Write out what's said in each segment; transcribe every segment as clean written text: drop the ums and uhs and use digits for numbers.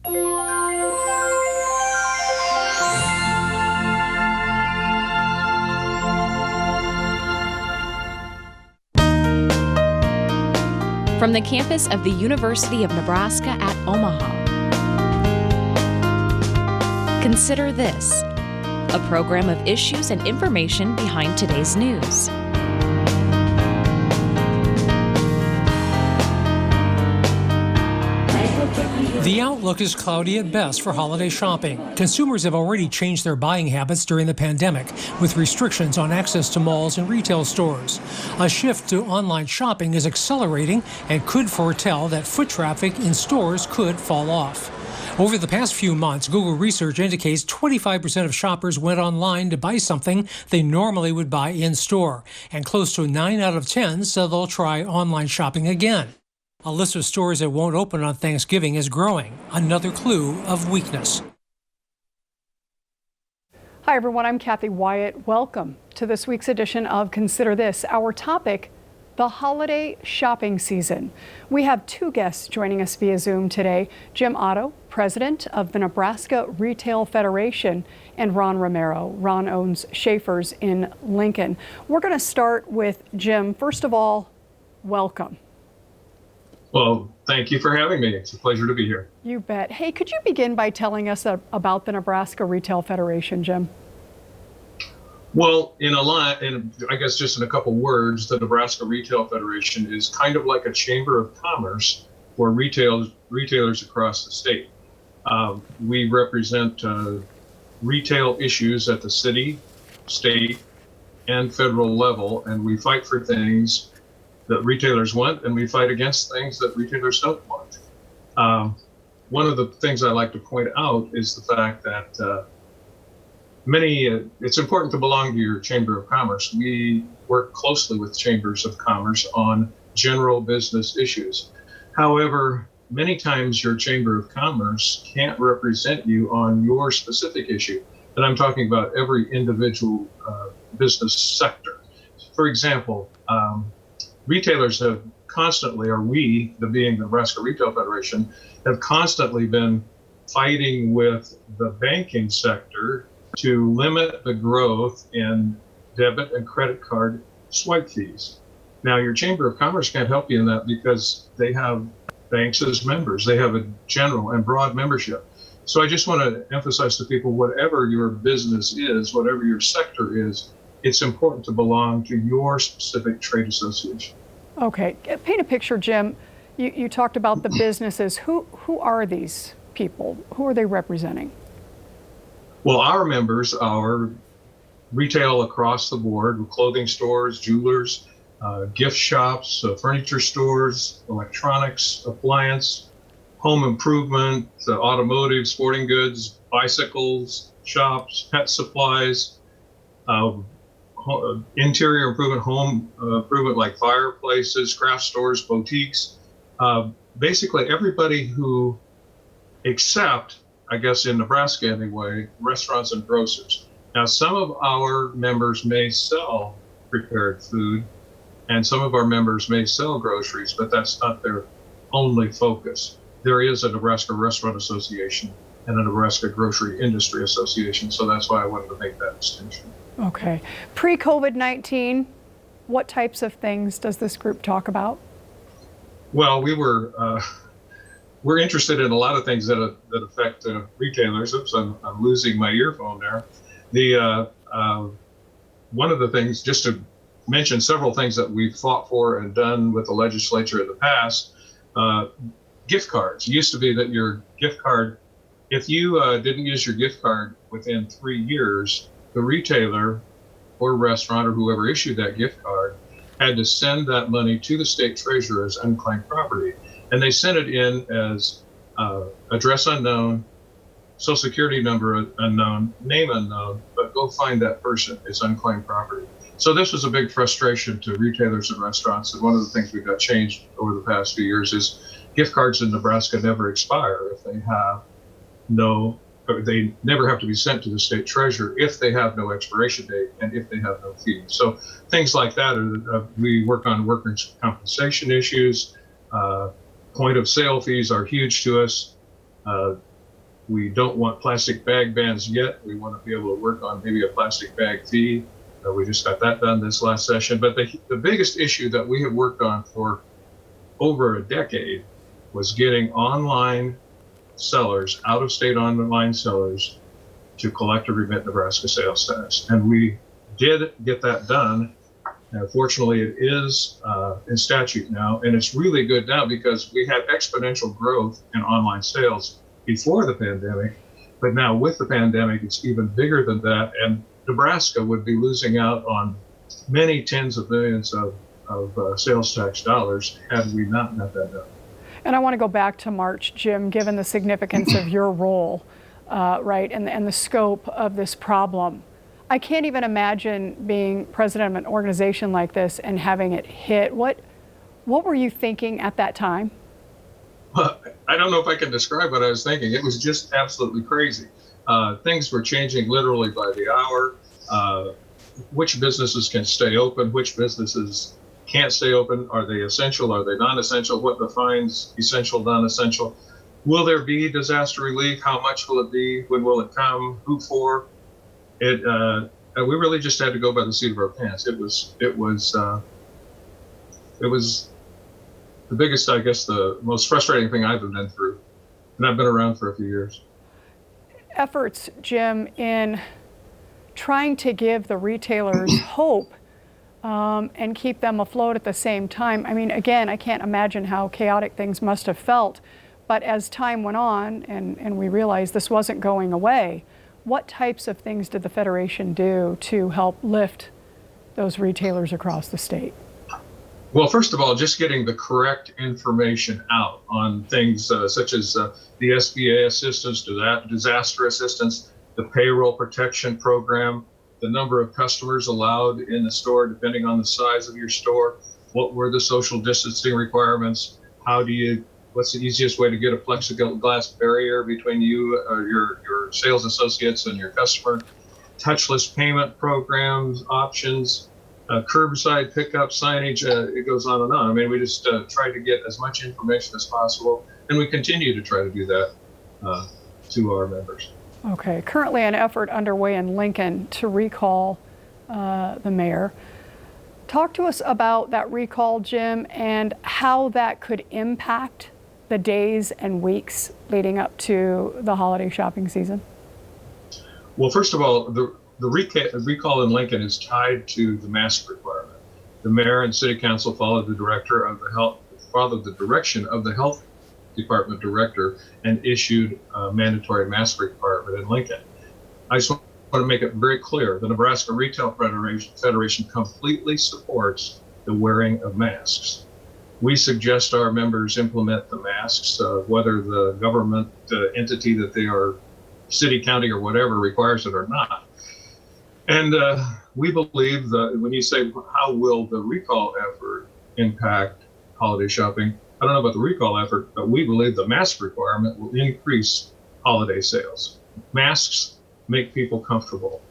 From the campus of the University of Nebraska at Omaha. Consider This, a program of issues and information behind today's news. The outlook is cloudy at best for holiday shopping. Consumers have already changed their buying habits during the pandemic, with restrictions on access to malls and retail stores. A shift to online shopping is accelerating and could foretell that foot traffic in stores could fall off. Over the past few months, Google research indicates 25% of shoppers went online to buy something they normally would buy in store, and close to 9 out of 10 said they'll try online shopping again. A list of stores that won't open on Thanksgiving is growing, another clue of weakness. Hi everyone, I'm Kathy Wyatt. Welcome to this week's edition of Consider This. Our topic, the holiday shopping season. We have two guests joining us via Zoom today. Jim Otto, president of the Nebraska Retail Federation, and Ron Romero. Ron owns Schaefer's in Lincoln. We're going to start with Jim. First of all, welcome. Well, thank you for having me. It's a pleasure to be here. You bet. Hey, could you begin by telling us about the Nebraska Retail Federation, Jim? Well, I guess just in a couple words, the Nebraska Retail Federation is kind of like a chamber of commerce for retailers across the state. We represent retail issues at the city, state, and federal level, and we fight for things that retailers want, and we fight against things that retailers don't want. One of the things I like to point out is the fact that it's important to belong to your Chamber of Commerce. We work closely with chambers of commerce on general business issues. However, many times your Chamber of Commerce can't represent you on your specific issue. And I'm talking about every individual business sector. For example, retailers have constantly, or we, being the Nebraska Retail Federation, have constantly been fighting with the banking sector to limit the growth in debit and credit card swipe fees. Now, your Chamber of Commerce can't help you in that because they have banks as members. They have a general and broad membership. So I just want to emphasize to people, whatever your business is, whatever your sector is, it's important to belong to your specific trade association. Okay, paint a picture, Jim. You talked about the businesses. Who are these people? Who are they representing? Well, our members are retail across the board, clothing stores, jewelers, gift shops, furniture stores, electronics, appliance, home improvement, automotive, sporting goods, bicycles, shops, pet supplies, interior improvement, home improvement like fireplaces, craft stores, boutiques, basically everybody who, except, I guess in Nebraska anyway, restaurants and grocers. Now, some of our members may sell prepared food, and some of our members may sell groceries, but that's not their only focus. There is a Nebraska Restaurant Association and a Nebraska Grocery Industry Association, so that's why I wanted to make that distinction. Okay. Pre-COVID-19, what types of things does this group talk about? Well, we're interested in a lot of things that affect retailers. Oops, I'm losing my earphone there. One of the things, just to mention several things that we've fought for and done with the legislature in the past, gift cards. It used to be that your gift card, if you didn't use your gift card within 3 years, the retailer or restaurant or whoever issued that gift card had to send that money to the state treasurer as unclaimed property. And they sent it in as address unknown, social security number unknown, name unknown, but go find that person. It's unclaimed property. So this was a big frustration to retailers and restaurants. And one of the things we got changed over the past few years is gift cards in Nebraska never expire if they have they never have to be sent to the state treasurer if they have no expiration date and if they have no fee. So things like that, we work on workers' compensation issues. Point of sale fees are huge to us. We don't want plastic bag bans yet. We want to be able to work on maybe a plastic bag fee. We just got that done this last session. But the biggest issue that we have worked on for over a decade was getting online sellers, out-of-state online sellers, to collect or remit Nebraska sales tax. And we did get that done. Fortunately, it is in statute now, and it's really good now because we had exponential growth in online sales before the pandemic, but now with the pandemic, it's even bigger than that, and Nebraska would be losing out on many tens of millions of sales tax dollars had we not got that done. And I want to go back to March, Jim, given the significance of your role, right, and the scope of this problem. I can't even imagine being president of an organization like this and having it hit. What were you thinking at that time? Well, I don't know if I can describe what I was thinking. It was just absolutely crazy. Things were changing literally by the hour. Which businesses can stay open? Which businesses can't stay open? Are they essential? Are they non-essential? What defines essential, non-essential? Will there be disaster relief? How much will it be? When will it come? Who for? We really just had to go by the seat of our pants. It was the biggest, I guess, the most frustrating thing I've been through, and I've been around for a few years. Efforts, Jim, in trying to give the retailers hope and keep them afloat at the same time. I mean, again, I can't imagine how chaotic things must have felt, but as time went on and we realized this wasn't going away, what types of things did the Federation do to help lift those retailers across the state? Well, first of all, just getting the correct information out on things such as the SBA assistance, disaster assistance, the payroll protection program, the number of customers allowed in the store, depending on the size of your store, what were the social distancing requirements, what's the easiest way to get a plexiglass barrier between you or your sales associates and your customer, touchless payment programs, options, curbside pickup signage, it goes on and on. I mean, we just tried to get as much information as possible, and we continue to try to do that to our members. Okay, currently an effort underway in Lincoln to recall the mayor. Talk to us about that recall, Jim, and how that could impact the days and weeks leading up to the holiday shopping season. Well, first of all, the recall in Lincoln is tied to the mask requirement. The mayor and city council followed the direction of the health department director and issued a mandatory mask requirement in Lincoln. I just want to make it very clear, the Nebraska Retail Federation completely supports the wearing of masks. We suggest our members implement the masks, whether the government entity that they are, city, county, or whatever, requires it or not. And we believe that when you say, how will the recall effort impact holiday shopping? I don't know about the recall effort, but we believe the mask requirement will increase holiday sales. Masks make people comfortable.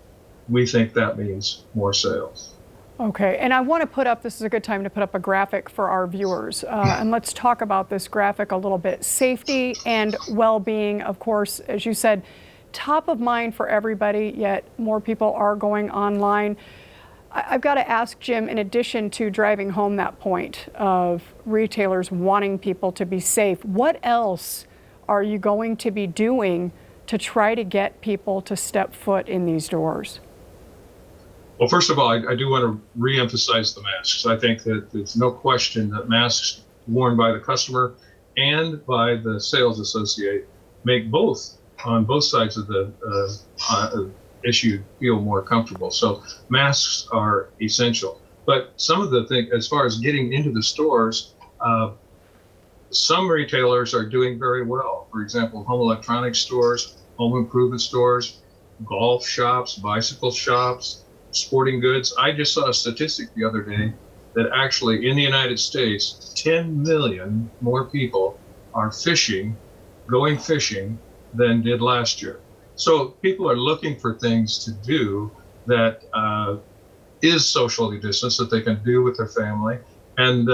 We think that means more sales. Okay, and I want to put up, this is a good time to put up a graphic for our viewers. And let's talk about this graphic a little bit. Safety and well-being, of course, as you said, top of mind for everybody, yet more people are going online. I've got to ask, Jim, in addition to driving home that point of retailers wanting people to be safe, what else are you going to be doing to try to get people to step foot in these doors? Well, first of all, I do want to re-emphasize the masks. I think that there's no question that masks worn by the customer and by the sales associate make on both sides of the issue feel more comfortable. So masks are essential. But some of the things, as far as getting into the stores, some retailers are doing very well. For example, home electronics stores, home improvement stores, golf shops, bicycle shops, sporting goods. I just saw a statistic the other day that actually in the United States, 10 million more people are going fishing than did last year. So people are looking for things to do that is socially distanced, that they can do with their family. And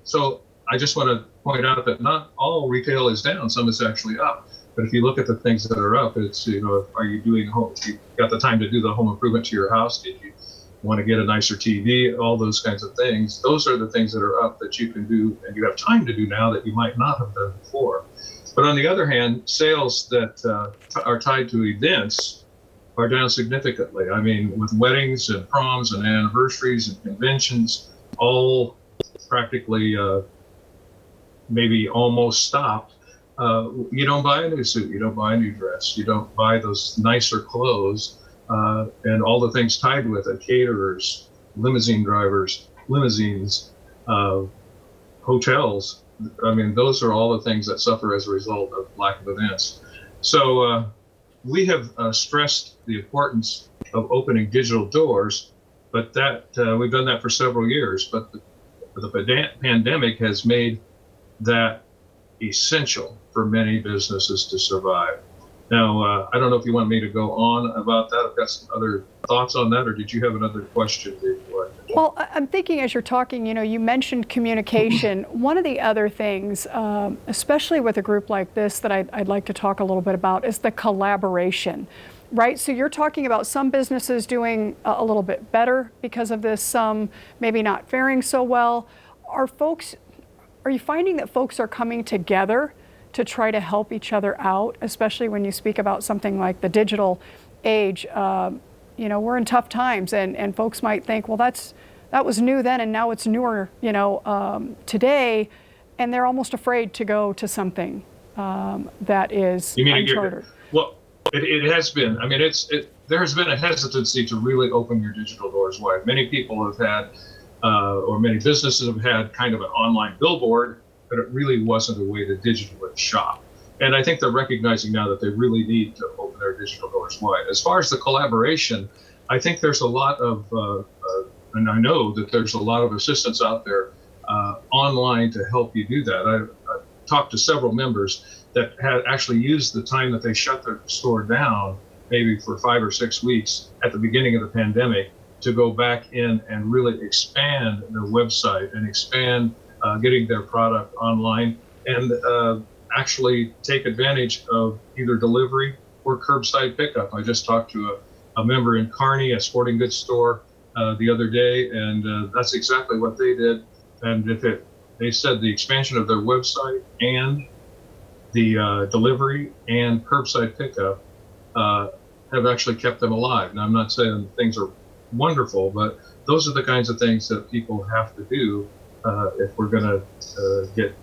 so I just want to point out that not all retail is down, some is actually up. But if you look at the things that are up, it's, are you doing home? You got the time to do the home improvement to your house? Did you want to get a nicer TV? All those kinds of things. Those are the things that are up that you can do and you have time to do now that you might not have done before. But on the other hand, sales that are tied to events are down significantly. I mean, with weddings and proms and anniversaries and conventions, all practically maybe almost stopped. You don't buy a new suit, you don't buy a new dress, you don't buy those nicer clothes, and all the things tied with it, caterers, limousine drivers, limousines, hotels. I mean, those are all the things that suffer as a result of lack of events. So we have stressed the importance of opening digital doors, but that we've done that for several years, but the pandemic has made that essential for many businesses to survive. Now, I don't know if you want me to go on about that. I've got some other thoughts on that, or did you have another question before? Well, I'm thinking as you're talking, you mentioned communication. One of the other things, especially with a group like this, that I'd like to talk a little bit about is the collaboration, right? So you're talking about some businesses doing a little bit better because of this, some maybe not faring so well. Are you finding that folks are coming together to try to help each other out, especially when you speak about something like the digital age? We're in tough times, and folks might think, well, that was new then, and now it's newer, today, and they're almost afraid to go to something that is uncharted. Well, it has been. I mean, there has been a hesitancy to really open your digital doors wide. Many people have had, or many businesses have had kind of an online billboard, but it really wasn't a way to digitally shop. And I think they're recognizing now that they really need to open their digital doors wide. As far as the collaboration, I think there's a lot of, and I know that there's a lot of assistance out there online to help you do that. I've talked to several members that had actually used the time that they shut their store down, maybe for 5 or 6 weeks at the beginning of the pandemic, to go back in and really expand their website and expand getting their product online and actually take advantage of either delivery or curbside pickup. I just talked to a member in Kearney, a sporting goods store, the other day, and that's exactly what they did. And they said the expansion of their website and the delivery and curbside pickup have actually kept them alive. Now, I'm not saying things are wonderful, but those are the kinds of things that people have to do if we're going to get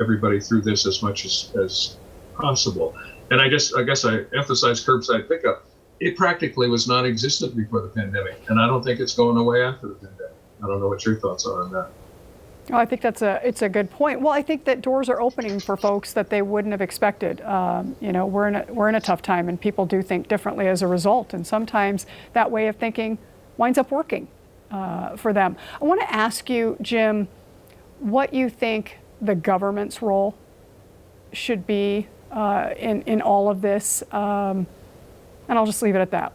everybody through this as much as possible. And I guess I emphasize curbside pickup. It practically was non-existent before the pandemic, and I don't think it's going away after the pandemic. I don't know what your thoughts are on that. Oh, I think it's a good point. Well, I think that doors are opening for folks that they wouldn't have expected. We're in a tough time, and people do think differently as a result. And sometimes that way of thinking winds up working for them. I want to ask you, Jim, what you think the government's role should be in all of this, and I'll just leave it at that.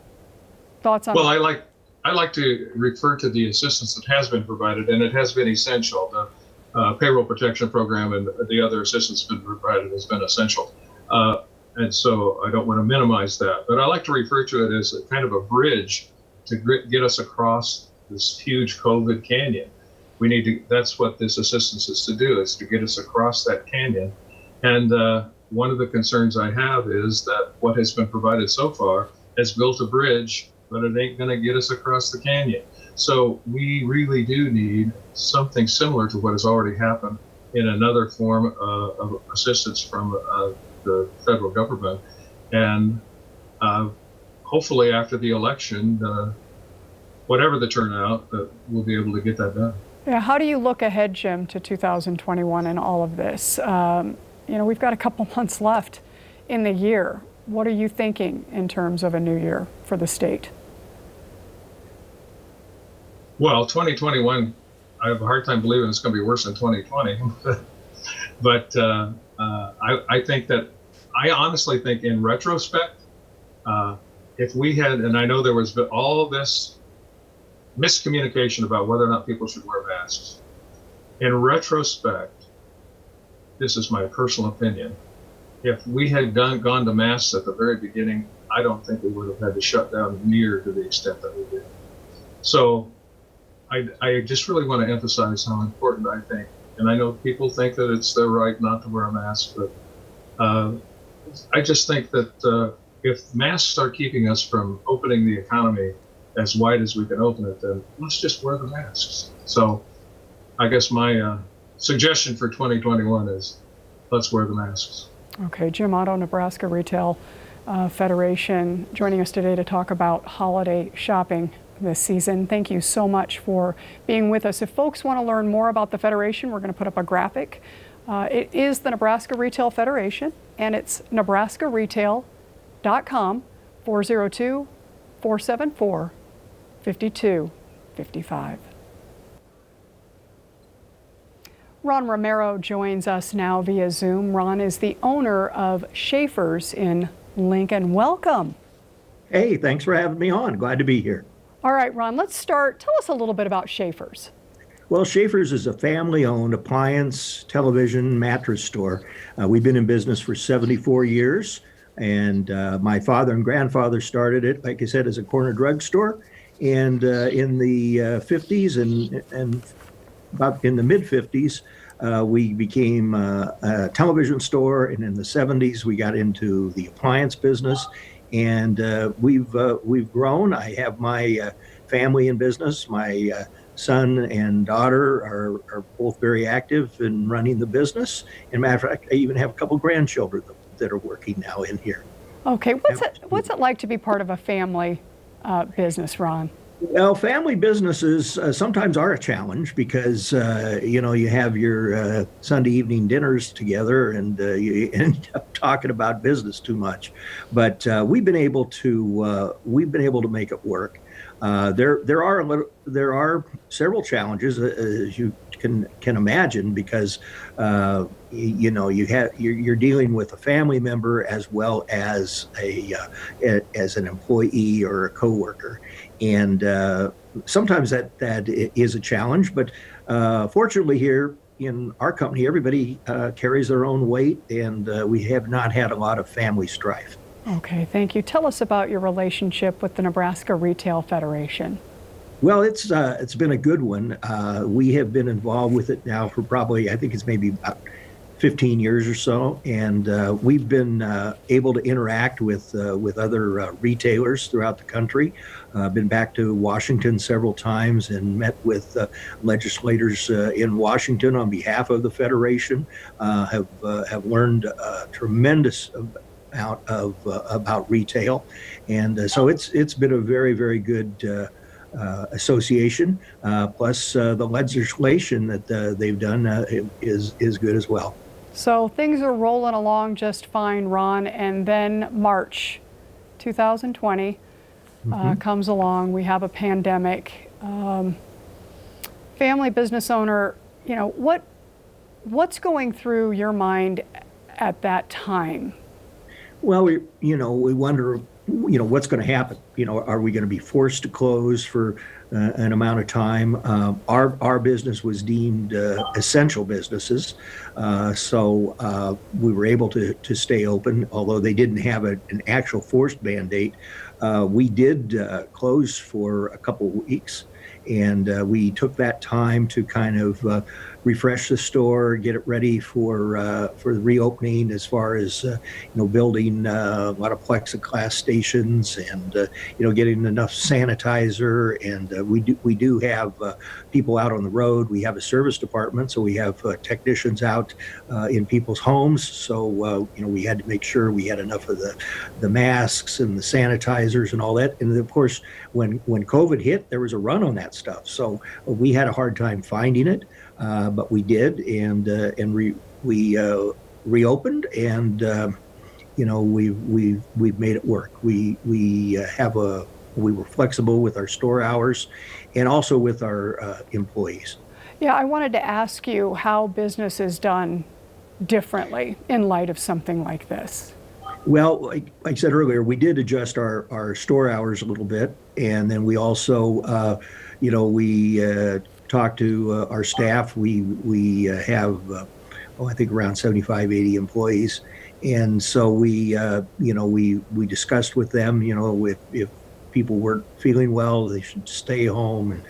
Thoughts on that? Well, I like to refer to the assistance that has been provided, and it has been essential. The payroll protection program and the other assistance been provided has been essential. And so I don't want to minimize that, but I like to refer to it as a kind of a bridge to get us across this huge COVID canyon. That's what this assistance is to do, is to get us across that canyon. And one of the concerns I have is that what has been provided so far has built a bridge, but it ain't going to get us across the canyon. So we really do need something similar to what has already happened in another form of assistance from the federal government. And hopefully after the election, whatever the turnout, we'll be able to get that done. Yeah, how do you look ahead, Jim, to 2021 and all of this? We've got a couple months left in the year. What are you thinking in terms of a new year for the state? Well, 2021, I have a hard time believing it's going to be worse than 2020. But I honestly think in retrospect, if we had, and I know there was all this miscommunication about whether or not people should wear masks. In retrospect, this is my personal opinion, if we had gone to masks at the very beginning, I don't think we would have had to shut down near to the extent that we did. So I just really want to emphasize how important I think, and I know people think that it's their right not to wear a mask, but I just think that if masks are keeping us from opening the economy as wide as we can open it, then let's just wear the masks. So I guess my suggestion for 2021 is let's wear the masks. Okay, Jim Otto, Nebraska Retail Federation, joining us today to talk about holiday shopping this season. Thank you so much for being with us. If folks want to learn more about the Federation, we're going to put up a graphic. It is the Nebraska Retail Federation, and it's nebraskaretail.com, 402-474-5255. Ron Romero joins us now via Zoom. Ron is the owner of Schaefer's in Lincoln. Welcome. Hey, thanks for having me on. Glad to be here. All right, Ron, let's start. Tell us a little bit about Schaefer's. Well, Schaefer's is a family-owned appliance, television, mattress store. We've been in business for 74 years, and my father and grandfather started it, like I said, as a corner drugstore. And in the 50s and about in the mid-50s, we became a television store, and in the 70s, we got into the appliance business. And we've grown. I have my family in business. My son and daughter are both very active in running the business. And matter of fact, I even have a couple grandchildren that are working now in here. Okay, what's it like to be part of a family business, Ron? Well, family businesses sometimes are a challenge because, you have your Sunday evening dinners together and you end up talking about business too much. But we've been able to make it work. There are several challenges, as you can imagine, because you're dealing with a family member as well as an employee or a coworker. And sometimes that is a challenge, but fortunately here in our company, everybody carries their own weight, and we have not had a lot of family strife. Okay, thank you. Tell us about your relationship with the Nebraska Retail Federation. Well, it's been a good one. We have been involved with it now for probably, I think it's maybe about 15 years or so, and we've been able to interact with other retailers throughout the country. Been back to Washington several times and met with legislators in Washington on behalf of the Federation. Have learned a tremendous amount about retail, and so it's been a very, very good association. Plus the legislation that they've done is good as well. So things are rolling along just fine, Ron, and then March 2020 comes along. We have a pandemic. Family business owner, what's going through your mind at that time? Well, we wonder, what's going to happen. Are we going to be forced to close for an amount of time? Our business was deemed essential businesses, so we were able to stay open, although they didn't have an actual forced mandate. We did close for a couple weeks, and we took that time to kind of refresh the store, get it ready for the reopening, as far as building a lot of plexiglass stations and getting enough sanitizer. And we do have people out on the road. We have a service department, so we have technicians out in people's homes. So we had to make sure we had enough of the masks and the sanitizers and all that. And of course, when COVID hit, there was a run on that stuff. So we had a hard time finding it. But we did, and we reopened, and we've made it work. We were flexible with our store hours, and also with our employees. Yeah, I wanted to ask you how business is done differently in light of something like this. Well, like I said earlier, we did adjust our store hours a little bit, and then we also, talk to our staff. We have, I think around 75, 80 employees. And so we discussed with them, if people weren't feeling well, they should stay home. And,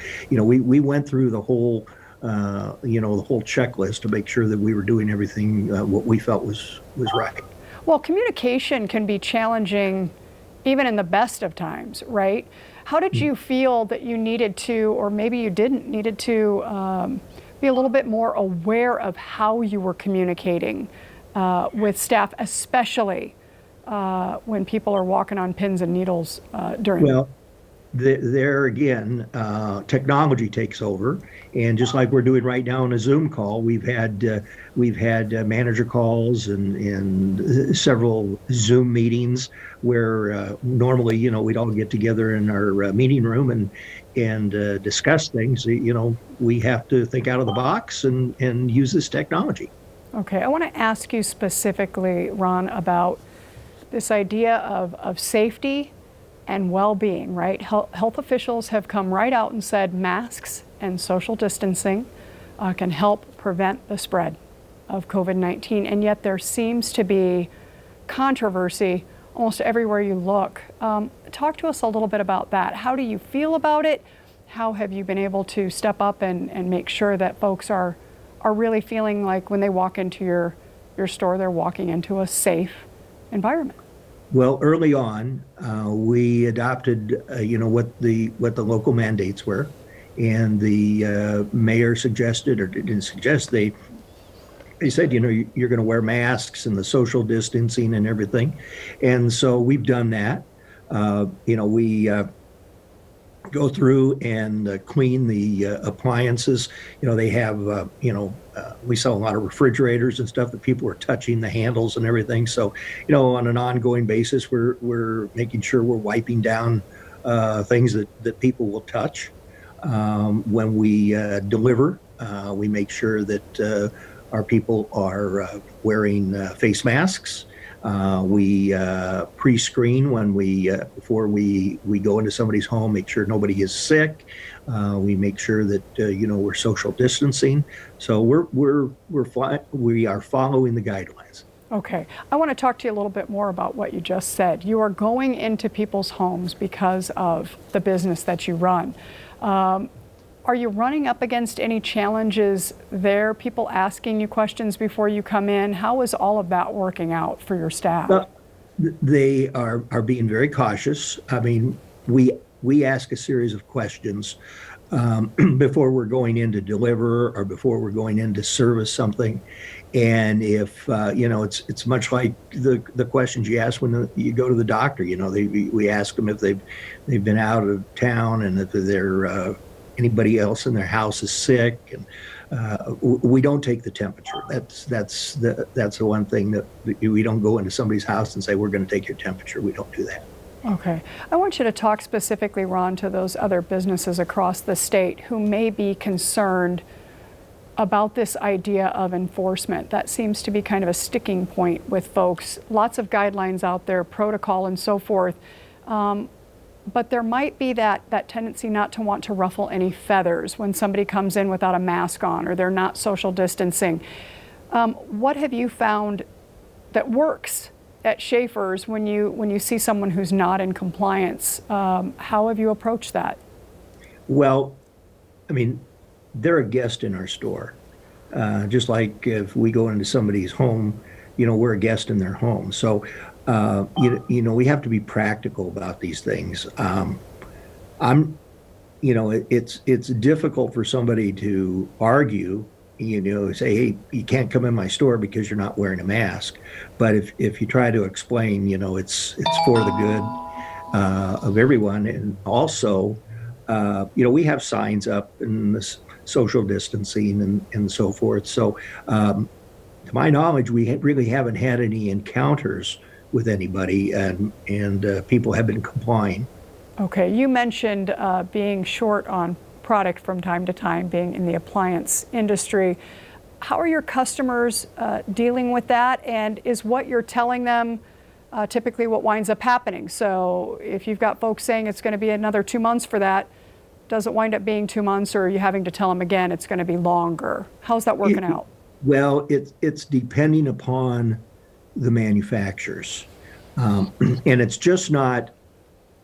we went through the whole, the whole checklist to make sure that we were doing everything what we felt was right. Well, communication can be challenging even in the best of times, right? How did you feel that you needed to, or maybe you didn't, needed to be a little bit more aware of how you were communicating with staff, especially when people are walking on pins and needles during? Well, there again, technology takes over, and just like we're doing right now in a Zoom call, we've had manager calls and several Zoom meetings where normally we'd all get together in our meeting room and discuss things. We have to think out of the box and use this technology. Okay, I want to ask you specifically, Ron, about this idea of safety and well-being, right? Health officials have come right out and said masks and social distancing can help prevent the spread of COVID-19, and yet there seems to be controversy almost everywhere you look. Talk to us a little bit about that. How do you feel about it? How have you been able to step up and make sure that folks are really feeling like when they walk into your store, they're walking into a safe environment? Well, early on, we adopted, what the local mandates were, and the mayor suggested, or didn't suggest, they said, you're going to wear masks and the social distancing and everything, and so we've done that. We go through and clean the appliances. They have, we sell a lot of refrigerators and stuff that people are touching the handles and everything. So, on an ongoing basis, we're making sure we're wiping down things that people will touch. When we deliver, we make sure that our people are wearing face masks. We pre-screen when before we go into somebody's home, make sure nobody is sick. We make sure that we're social distancing. So we are following the guidelines. Okay, I want to talk to you a little bit more about what you just said. You are going into people's homes because of the business that you run. Are you running up against any challenges there? People asking you questions before you come in? How is all of that working out for your staff? Well, they are being very cautious. I mean, we ask a series of questions before we're going in to deliver or before we're going in to service something. And if it's much like the questions you ask when you go to the doctor. We ask them if they've been out of town and if they're anybody else in their house is sick, and we don't take the temperature. That's the one thing that we don't go into somebody's house and say we're going to take your temperature. We don't do that. Okay, I want you to talk specifically, Ron, to those other businesses across the state who may be concerned about this idea of enforcement. That seems to be kind of a sticking point with folks. Lots of guidelines out there, protocol and so forth. But there might be that tendency not to want to ruffle any feathers when somebody comes in without a mask on or they're not social distancing. What have you found that works at Schaefer's when you see someone who's not in compliance? How have you approached that? Well, I mean, they're a guest in our store. Just like if we go into somebody's home, we're a guest in their home. So we have to be practical about these things. It's difficult for somebody to argue, say, hey, you can't come in my store because you're not wearing a mask. But if you try to explain, it's for the good of everyone. And also, we have signs up in this social distancing and so forth. So to my knowledge, we really haven't had any encounters with anybody, and people have been complying. Okay, you mentioned being short on product from time to time, being in the appliance industry. How are your customers dealing with that, and is what you're telling them typically what winds up happening? So if you've got folks saying it's going to be another 2 months for that, does it wind up being 2 months, or are you having to tell them again it's going to be longer? How's that working out? Well, it's depending upon the manufacturers. And it's just not,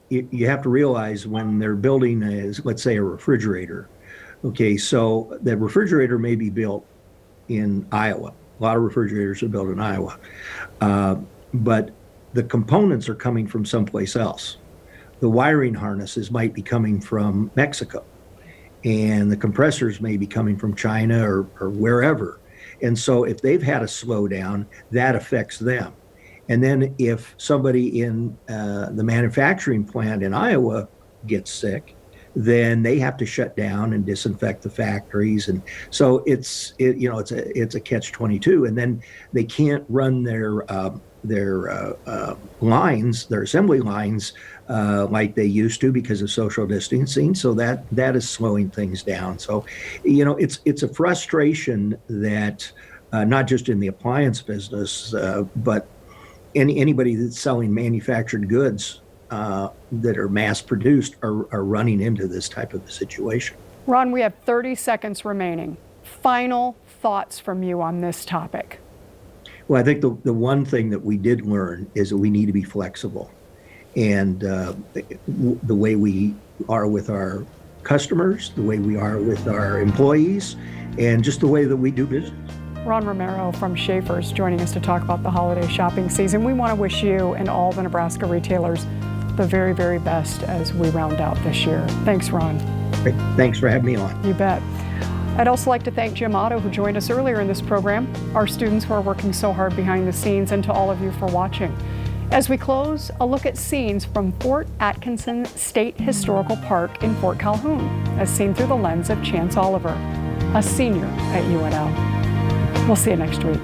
you have to realize when they're building, let's say, a refrigerator. Okay, so that refrigerator may be built in Iowa. A lot of refrigerators are built in Iowa. But the components are coming from someplace else. The wiring harnesses might be coming from Mexico, and the compressors may be coming from China or wherever. And so if they've had a slowdown, that affects them. And then if somebody in the manufacturing plant in Iowa gets sick, then they have to shut down and disinfect the factories. And so it's a catch-22. And then they can't run their lines, their assembly lines, like they used to because of social distancing. So that is slowing things down. So, it's a frustration that not just in the appliance business, but anybody that's selling manufactured goods that are mass produced are running into this type of a situation. Ron, we have 30 seconds remaining. Final thoughts from you on this topic. Well, I think the one thing that we did learn is that we need to be flexible. And the way we are with our customers, the way we are with our employees, and just the way that we do business. Ron Romero from Schaefer's joining us to talk about the holiday shopping season. We want to wish you and all the Nebraska retailers the very, very best as we round out this year. Thanks, Ron. Great. Thanks for having me on. You bet. I'd also like to thank Jim Otto, who joined us earlier in this program, our students who are working so hard behind the scenes, and to all of you for watching. As we close, a look at scenes from Fort Atkinson State Historical Park in Fort Calhoun, as seen through the lens of Chance Oliver, a senior at UNL. We'll see you next week.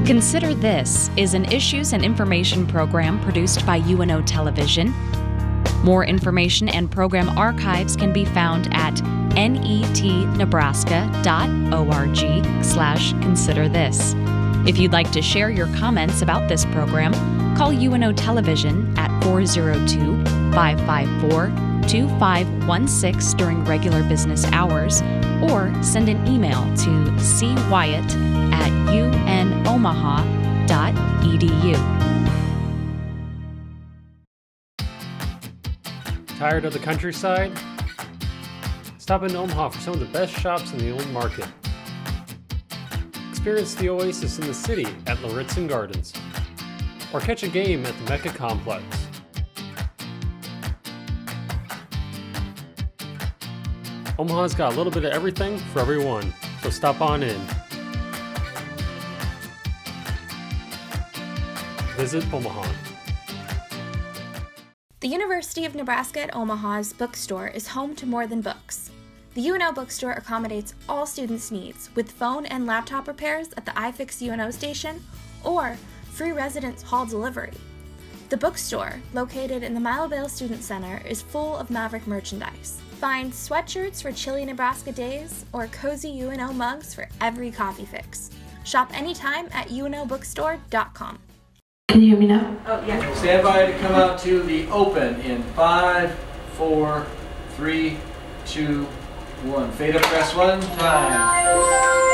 Consider This is an issues and information program produced by UNO Television. More information and program archives can be found at netnebraska.org/considerthis. If you'd like to share your comments about this program, call UNO Television at 402-554-2516 during regular business hours, or send an email to cwyatt@unomaha.edu. Tired of the countryside? Stop in Omaha for some of the best shops in the old market. Experience the oasis in the city at Lauritzen Gardens, or catch a game at the Mecca Complex. Omaha's got a little bit of everything for everyone, so stop on in. Visit Omaha. The University of Nebraska at Omaha's bookstore is home to more than books. The UNO bookstore accommodates all students' needs with phone and laptop repairs at the iFix UNO station or free residence hall delivery. The bookstore, located in the Malabale Student Center, is full of Maverick merchandise. Find sweatshirts for chilly Nebraska days or cozy UNO mugs for every coffee fix. Shop anytime at unobookstore.com. Can you hear me now? Oh, yeah. Stand by to come out to the open in 5, 4, 3, 2, 1. Fade up, press 1 time.